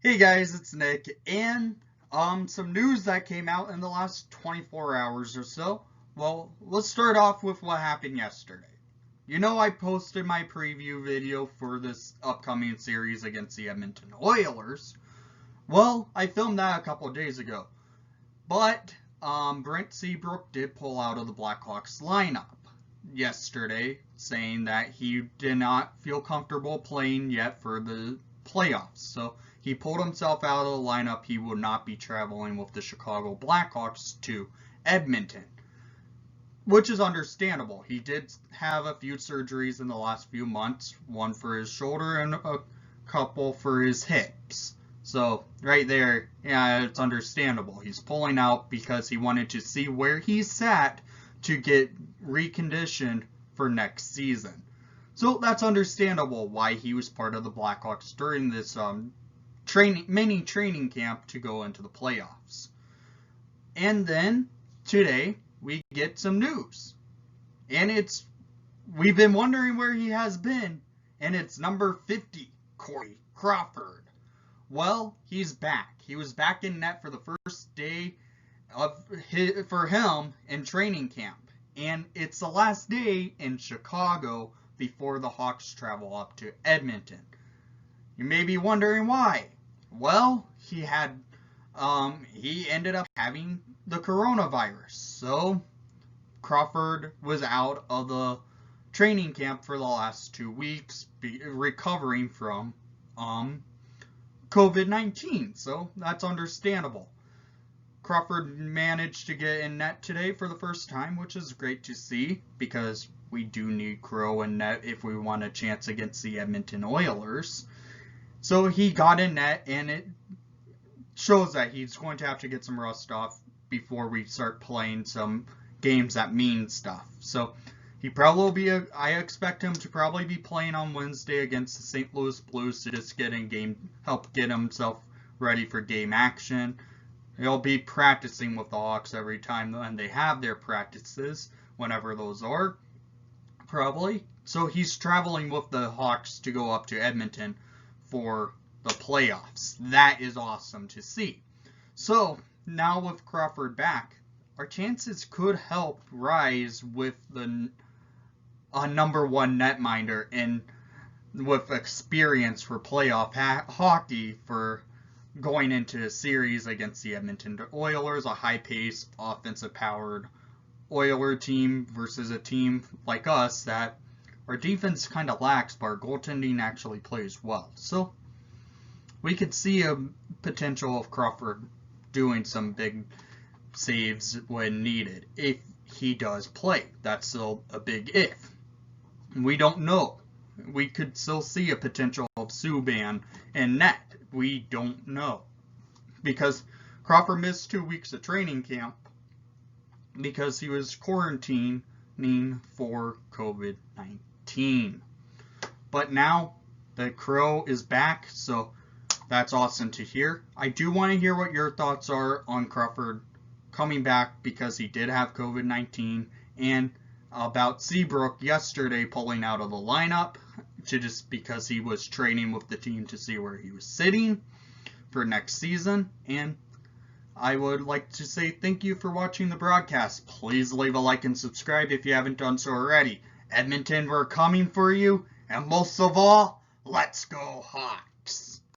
Hey guys, it's Nick, and some news that came out in the last 24 hours or so. Well, let's start off with what happened yesterday. You know, I posted my preview video for this upcoming series against the Edmonton Oilers. Well, I filmed that a couple of days ago, but Brent Seabrook did pull out of the Blackhawks lineup yesterday, saying that he did not feel comfortable playing yet for the playoffs. So he pulled himself out of the lineup. He will not be traveling with the Chicago Blackhawks to Edmonton, which is understandable. He did have a few surgeries in the last few months, one for his shoulder and a couple for his hips. So right there, yeah, it's understandable. He's pulling out because he wanted to see where he sat to get reconditioned for next season. So that's understandable why he was part of the Blackhawks during this mini training camp to go into the playoffs. And then today we get some news. And we've been wondering where he has been, and it's number 50, Crawford. Well, he's back. He was back in net for the first day for him in training camp. And it's the last day in Chicago before the Hawks travel up to Edmonton. You may be wondering why. Well, he ended up having the coronavirus. So Crawford was out of the training camp for the last 2 weeks, recovering from COVID-19. So that's understandable. Crawford managed to get in net today for the first time, which is great to see, because we do need Crow in net if we want a chance against the Edmonton Oilers. So he got in net, and it shows that he's going to have to get some rust off before we start playing some games that mean stuff. So he probably will be I expect him to probably be playing on Wednesday against the St. Louis Blues to just help get himself ready for game action. He'll be practicing with the Hawks every time when they have their practices, whenever those are, probably. So he's traveling with the Hawks to go up to Edmonton for the playoffs. That is awesome to see. So now with Crawford back, our chances could help rise with a number one netminder and with experience for playoff hockey for going into a series against the Edmonton Oilers, a high-paced, offensive-powered Oiler team versus a team like us that our defense kind of lacks, but our goaltending actually plays well. So we could see a potential of Crawford doing some big saves when needed, if he does play. That's still a big if. We don't know. We could still see a potential of Subban in net. We don't know. Because Crawford missed 2 weeks of training camp because he was quarantining for COVID-19. But now the Crow is back, so that's awesome to hear. I do want to hear what your thoughts are on Crawford coming back because he did have COVID-19, and about Seabrook yesterday pulling out of the lineup just because he was training with the team to see where he was sitting for next season. And I would like to say thank you for watching the broadcast. Please leave a like and subscribe if you haven't done so already. Edmonton, we're coming for you, and most of all, let's go Hawks!